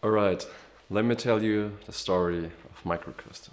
Alright, let me tell you the story of MicroCoaster.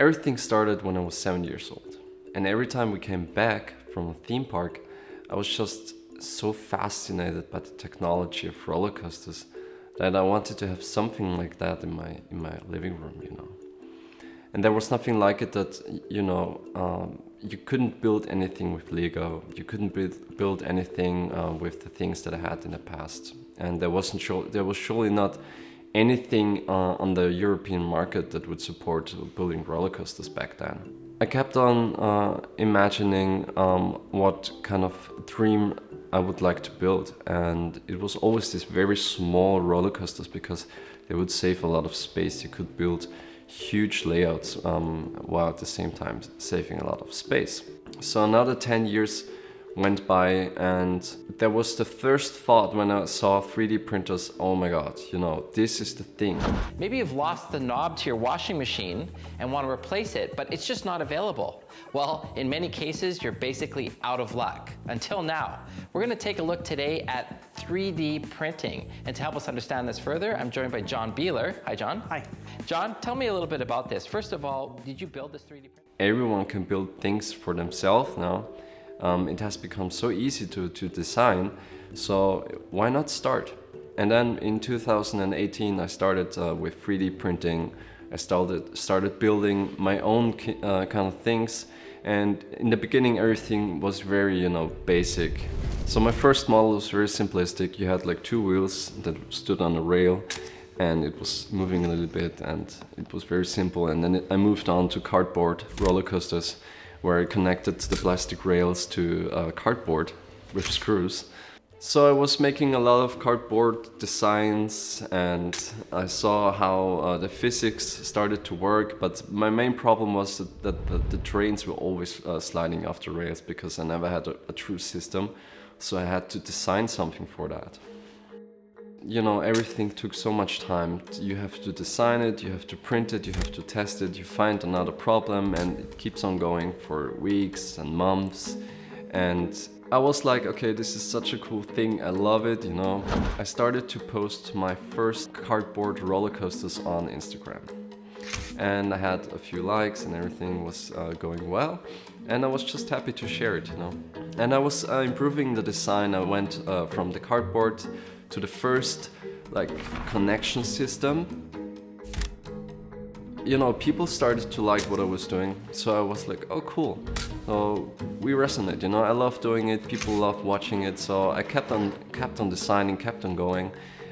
Everything started when I was 7 years old. And every time we came back from a theme park, I was just so fascinated by the technology of roller coasters that I wanted to have something like that in my living room. And there was nothing like it that, you couldn't build anything with Lego. You couldn't build anything with the things that I had in the past. And there was surely not anything on the European market that would support building roller coasters back then. I kept on imagining what kind of dream I would like to build, and it was always these very small roller coasters because they would save a lot of space. You could build huge layouts while at the same time saving a lot of space. So another 10 years went by, and there was the first thought when I saw 3D printers. Oh my god, this is the thing. Maybe you've lost the knob to your washing machine and want to replace it, but it's just not available. Well, in many cases, you're basically out of luck. Until now. We're going to take a look today at 3D printing. And to help us understand this further, I'm joined by John Beeler. Hi, John. Hi. John, tell me a little bit about this. First of all, did you build this 3D printer? Everyone can build things for themselves now. It has become so easy to design, so why not start? And then in 2018 I started with 3D printing. I started building my own kind of things, and in the beginning everything was very basic. So my first model was very simplistic. You had like two wheels that stood on a rail, and it was moving a little bit, and it was very simple. And then I moved on to cardboard roller coasters, where I connected the plastic rails to cardboard with screws. So I was making a lot of cardboard designs, and I saw how the physics started to work, but my main problem was that the trains were always sliding off the rails because I never had a true system, so I had to design something for that. Everything took so much time. You have to design it, you have to print it, you have to test it, you find another problem, and it keeps on going for weeks and months. And I was like, okay, this is such a cool thing, I love it, I started to post my first cardboard roller coasters on Instagram. And I had a few likes and everything was going well. And I was just happy to share it, And I was improving the design. I went from the cardboard to the first connection system. People started to like what I was doing, so I was like, oh cool. So we resonate, I love doing it, people love watching it, so I kept on designing, kept on going.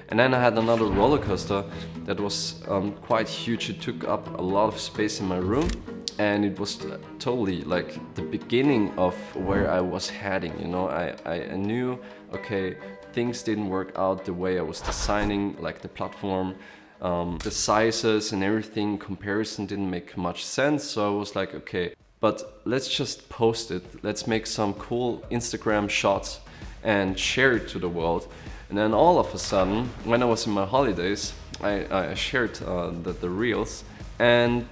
And then I had another roller coaster that was quite huge. It took up a lot of space in my room, and it was totally like the beginning of where I was heading. I knew, okay, things didn't work out the way I was designing, like the platform, the sizes and everything, comparison didn't make much sense. So I was like, okay, but let's just post it. Let's make some cool Instagram shots and share it to the world. And then all of a sudden, when I was in my holidays, I shared the reels, and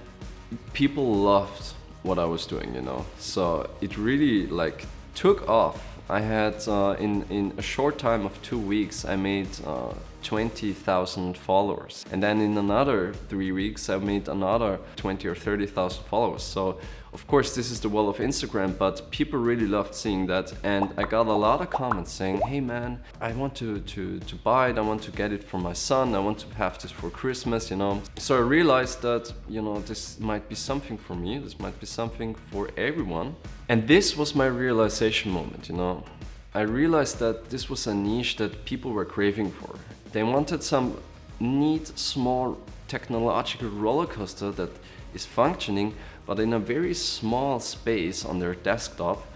people loved what I was doing, So it really took off. I had in a short time of 2 weeks, I made 20,000 followers. And then in another 3 weeks, I made another 20 or 30,000 followers. So of course, this is the world of Instagram, but people really loved seeing that. And I got a lot of comments saying, hey man, I want to buy it. I want to get it for my son. I want to have this for Christmas, you know. So I realized that, you know, this might be something for me. This might be something for everyone. And this was my realization moment, you know. I realized that this was a niche that people were craving for. They wanted some neat, small, technological roller coaster that is functioning, but in a very small space on their desktop,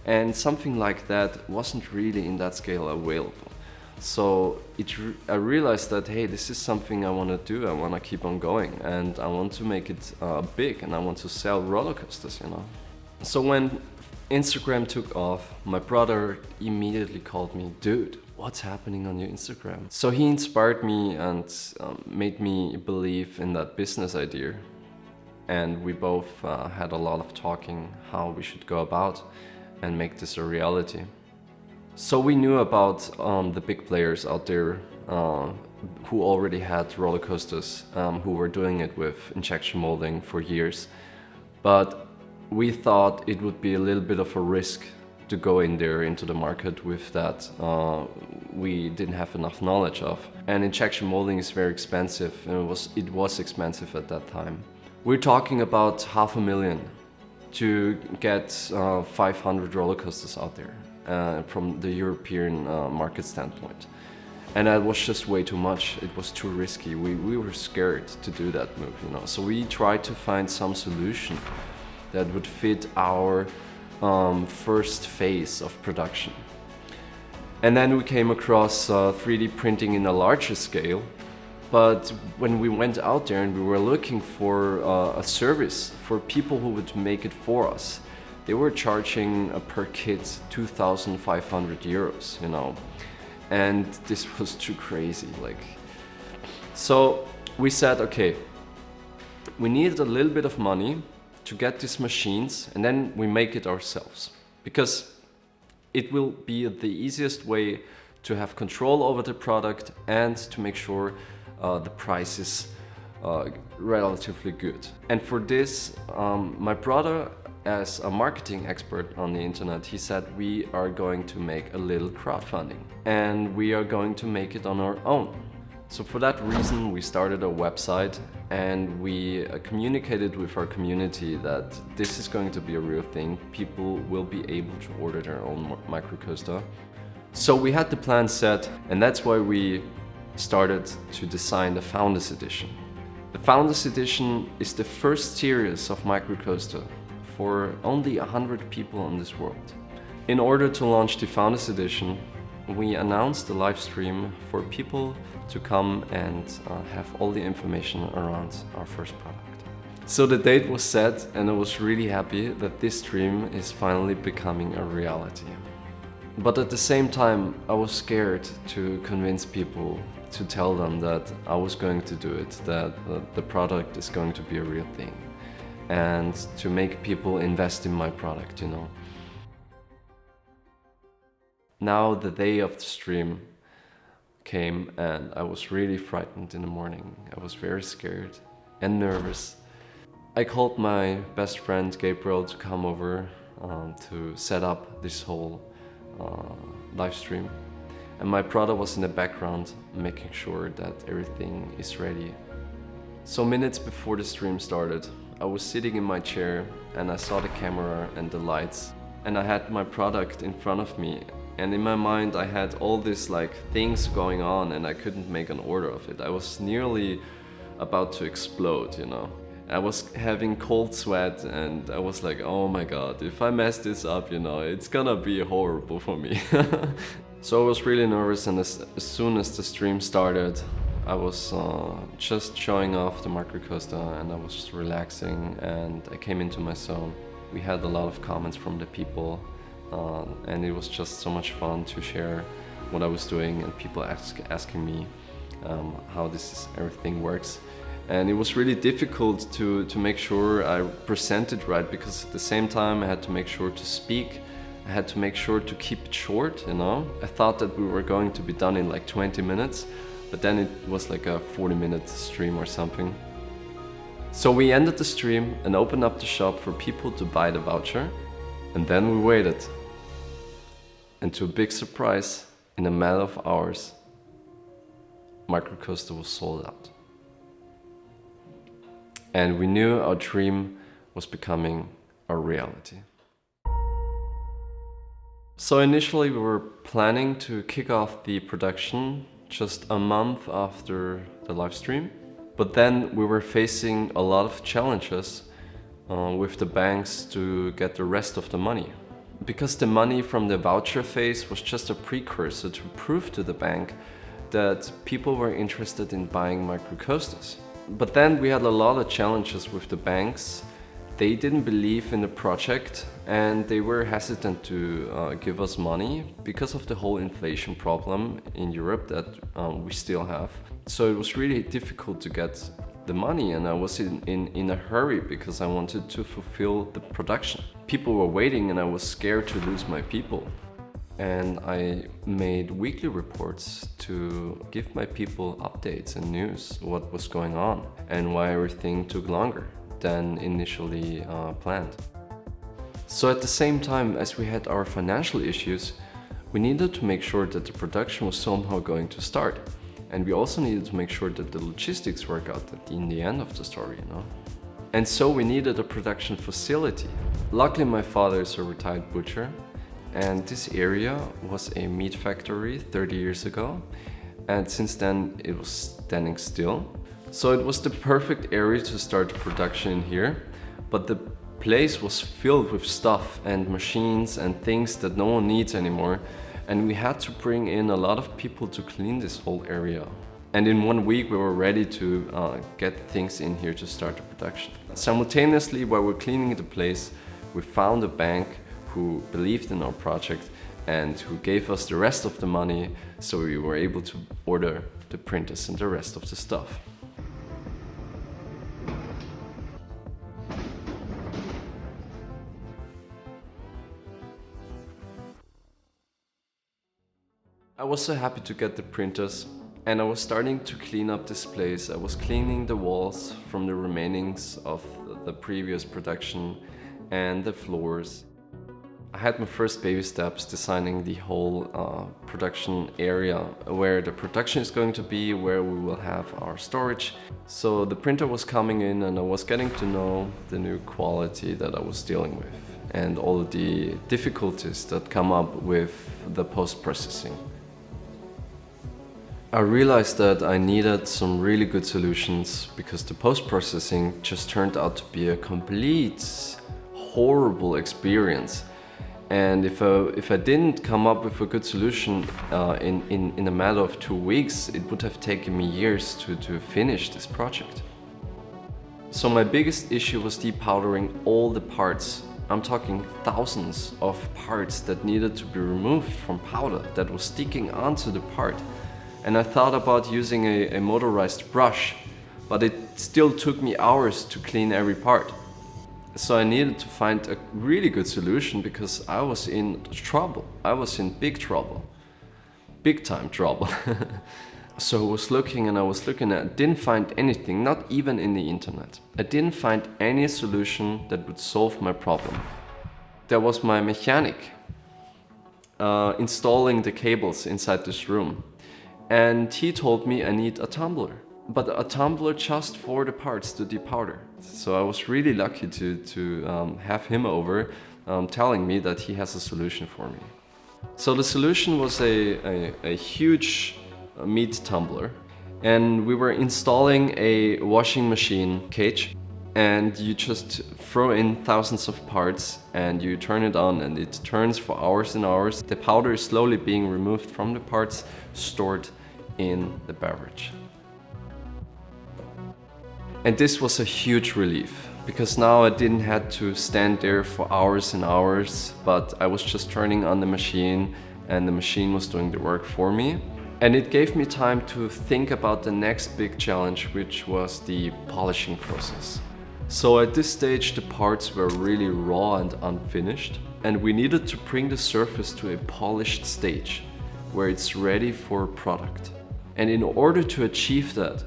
and something like that wasn't really in that scale available. So I realized that, hey, this is something I want to do. I want to keep on going, and I want to make it big, and I want to sell roller coasters, you know. So when Instagram took off, my brother immediately called me, dude, what's happening on your Instagram? So he inspired me and made me believe in that business idea. And we both had a lot of talking how we should go about and make this a reality. So we knew about the big players out there who already had roller coasters, who were doing it with injection molding for years. But we thought it would be a little bit of a risk to go in there into the market with that we didn't have enough knowledge of. And injection molding is very expensive, and it was expensive at that time. We're talking about $500,000 to get 500 roller coasters out there from the European market standpoint. And that was just way too much. It was too risky. We were scared to do that move, you know. So we tried to find some solution that would fit our first phase of production. And then we came across 3D printing in a larger scale. But when we went out there and we were looking for a service for people who would make it for us, they were charging per kit 2,500 euros, you know. And this was too crazy, like. So we said, okay, we needed a little bit of money to get these machines, and then we make it ourselves, because it will be the easiest way to have control over the product and to make sure the price is relatively good. And for this, my brother, as a marketing expert on the internet, he said we are going to make a little crowdfunding and we are going to make it on our own. So for that reason, we started a website and we communicated with our community that this is going to be a real thing. People will be able to order their own microcoaster. So we had the plan set, and that's why we started to design the Founders Edition. The Founders Edition is the first series of microcoaster for only 100 people in this world. In order to launch the Founders Edition, we announced a live stream for people to come and have all the information around our first product. So the date was set, and I was really happy that this stream is finally becoming a reality. But at the same time, I was scared to convince people, to tell them that I was going to do it, that the product is going to be a real thing, and to make people invest in my product, you know. Now the day of the stream came and I was really frightened in the morning. I was very scared and nervous. I called my best friend Gabriel to come over to set up this whole live stream. And my brother was in the background making sure that everything is ready. So minutes before the stream started, I was sitting in my chair and I saw the camera and the lights, and I had my product in front of me. And in my mind, I had all these like things going on and I couldn't make an order of it. I was nearly about to explode, you know. I was having cold sweat and I was like, oh my God, if I mess this up, you know, it's gonna be horrible for me. So I was really nervous, and as soon as the stream started, I was just showing off the microcoaster and I was just relaxing and I came into my zone. We had a lot of comments from the people. And it was just so much fun to share what I was doing, and people asking me how everything works. And it was really difficult to make sure I presented right, because at the same time I had to make sure to speak. I had to make sure to keep it short, you know. I thought that we were going to be done in like 20 minutes, but then it was like a 40-minute stream or something. So we ended the stream and opened up the shop for people to buy the voucher, and then we waited. And to a big surprise, in a matter of hours, MicroCoaster was sold out. And we knew our dream was becoming a reality. So initially we were planning to kick off the production just a month after the live stream. But then we were facing a lot of challenges with the banks to get the rest of the money. Because the money from the voucher phase was just a precursor to prove to the bank that people were interested in buying MicroCoasters. But then we had a lot of challenges with the banks. They didn't believe in the project and they were hesitant to give us money because of the whole inflation problem in Europe that we still have. So it was really difficult to get the money, and I was in a hurry because I wanted to fulfill the production. People were waiting and I was scared to lose my people. And I made weekly reports to give my people updates and news, what was going on and why everything took longer than initially planned. So at the same time as we had our financial issues, we needed to make sure that the production was somehow going to start. And we also needed to make sure that the logistics work out in the end of the story, you know? And so we needed a production facility. Luckily, my father is a retired butcher, and this area was a meat factory 30 years ago. And since then, it was standing still. So it was the perfect area to start production in here, but the place was filled with stuff and machines and things that no one needs anymore. And we had to bring in a lot of people to clean this whole area. And in 1 week we were ready to get things in here to start the production. Simultaneously, while we're cleaning the place, we found a bank who believed in our project and who gave us the rest of the money, so we were able to order the printers and the rest of the stuff. I was so happy to get the printers, and I was starting to clean up this place. I was cleaning the walls from the remainings of the previous production and the floors. I had my first baby steps designing the whole production area, where the production is going to be, where we will have our storage. So the printer was coming in and I was getting to know the new quality that I was dealing with and all of the difficulties that come up with the post-processing. I realized that I needed some really good solutions because the post-processing just turned out to be a complete horrible experience. And if I didn't come up with a good solution in a matter of 2 weeks, it would have taken me years to finish this project. So my biggest issue was depowdering all the parts. I'm talking thousands of parts that needed to be removed from powder that was sticking onto the part. And I thought about using a motorized brush, but it still took me hours to clean every part. So I needed to find a really good solution because I was in trouble. I was in big trouble. Big time trouble. So I was looking and I didn't find anything, not even in the internet. I didn't find any solution that would solve my problem. There was my mechanic installing the cables inside this room. And he told me I need a tumbler, but a tumbler just for the parts to depowder. So I was really lucky to have him over telling me that he has a solution for me. So the solution was a huge meat tumbler, and we were installing a washing machine cage, and you just throw in thousands of parts and you turn it on and it turns for hours and hours. The powder is slowly being removed from the parts, stored in the beverage. And this was a huge relief because now I didn't have to stand there for hours and hours, but I was just turning on the machine and the machine was doing the work for me. And it gave me time to think about the next big challenge, which was the polishing process. So at this stage the parts were really raw and unfinished, and we needed to bring the surface to a polished stage where it's ready for product. And in order to achieve that,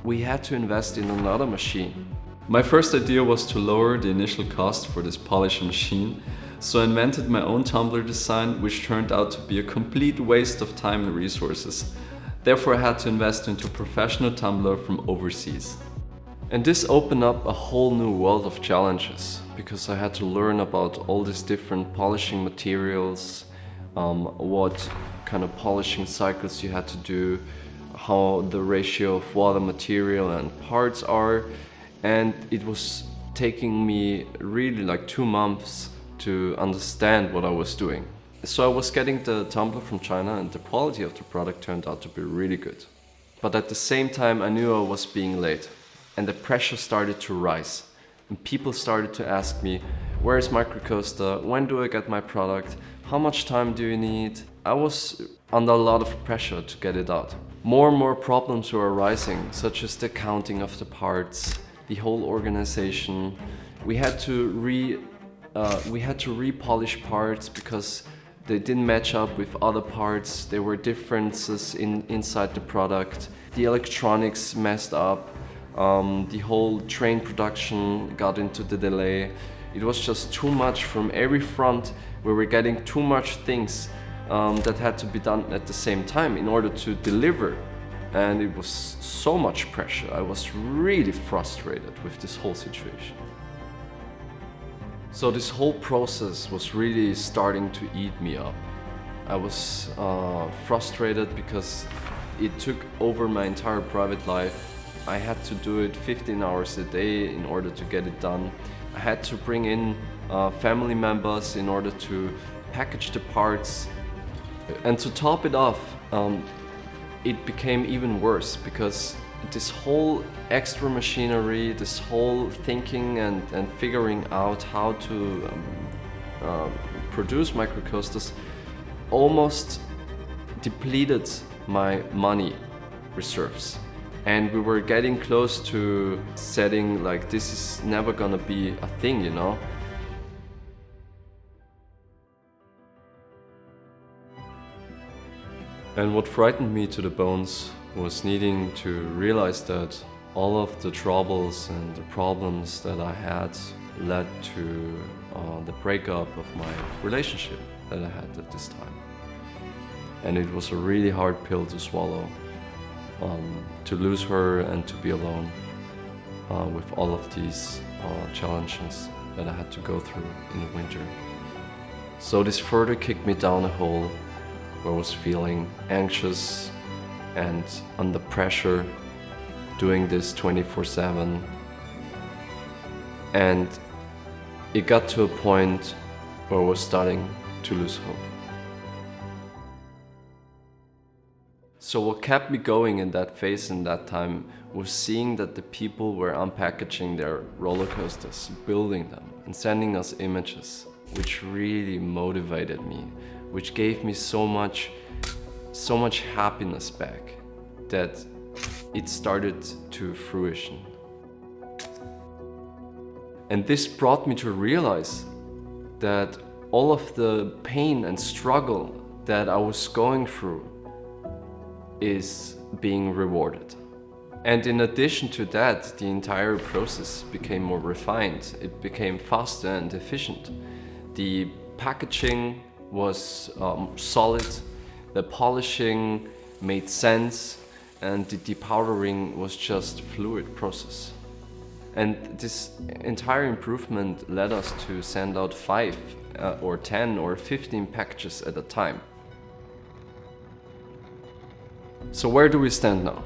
we had to invest in another machine. My first idea was to lower the initial cost for this polisher machine, so I invented my own tumbler design, which turned out to be a complete waste of time and resources. Therefore, I had to invest into a professional tumbler from overseas. And this opened up a whole new world of challenges, because I had to learn about all these different polishing materials, what kind of polishing cycles you had to do, how the ratio of water, material and parts are. And it was taking me really like 2 months to understand what I was doing. So I was getting the tumbler from China, and the quality of the product turned out to be really good. But at the same time, I knew I was being late, and the pressure started to rise. And people started to ask me, where is MicroCoaster? When do I get my product? How much time do you need? I was under a lot of pressure to get it out. More and more problems were arising, such as the counting of the parts, the whole organization. We had to repolish parts because they didn't match up with other parts. There were differences inside the product. The electronics messed up. The whole train production got into the delay. It was just too much from every front. We were getting too much things that had to be done at the same time in order to deliver. And it was so much pressure. I was really frustrated with this whole situation. So this whole process was really starting to eat me up. I was frustrated because it took over my entire private life. I had to do it 15 hours a day in order to get it done. I had to bring in family members in order to package the parts. And to top it off, it became even worse because this whole extra machinery, this whole thinking and figuring out how to produce microcoasters almost depleted my money reserves. And we were getting close to setting like, this is never gonna be a thing, you know? And what frightened me to the bones was needing to realize that all of the troubles and the problems that I had led to the breakup of my relationship that I had at this time. And it was a really hard pill to swallow, to lose her and to be alone with all of these challenges that I had to go through in the winter. So this further kicked me down a hole where I was feeling anxious and under pressure, doing this 24/7. And it got to a point where I was starting to lose hope. So what kept me going in that phase in that time was seeing that the people were unpackaging their roller coasters, building them and sending us images, which really motivated me, which gave me so much happiness back that it started to fruition. And this brought me to realize that all of the pain and struggle that I was going through is being rewarded. And in addition to that, the entire process became more refined. It became faster and efficient. The packaging was solid, the polishing made sense, and the depowdering was just a fluid process. And this entire improvement led us to send out 5 or 10 or 15 packages at a time. So where do we stand now?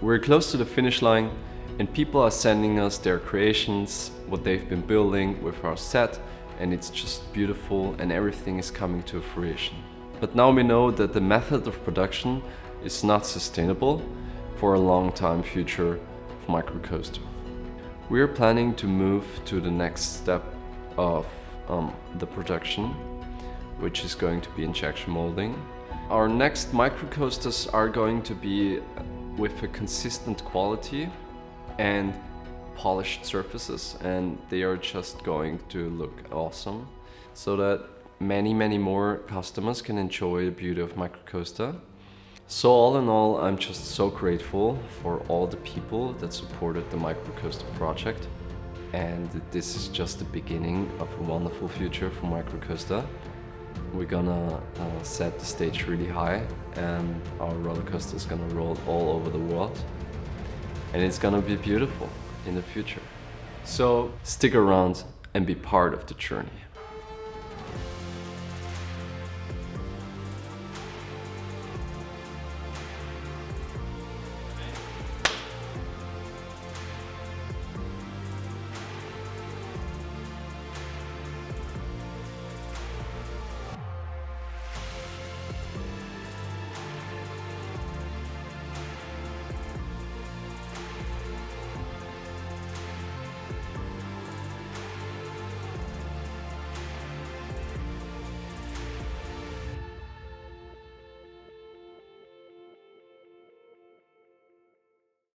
We're close to the finish line, and people are sending us their creations, what they've been building with our set, and it's just beautiful and everything is coming to fruition. But now we know that the method of production is not sustainable for a long time future of MicroCoaster. We are planning to move to the next step of the production, which is going to be injection molding. Our next MicroCoasters are going to be with a consistent quality and polished surfaces, and they are just going to look awesome so that many more customers can enjoy the beauty of MicroCoaster. So all in all, I'm just so grateful for all the people that supported the MicroCoaster project. And this is just the beginning of a wonderful future for MicroCoaster. We're gonna set the stage really high, and our roller coaster is gonna roll all over the world. And it's gonna be beautiful in the future. So stick around and be part of the journey.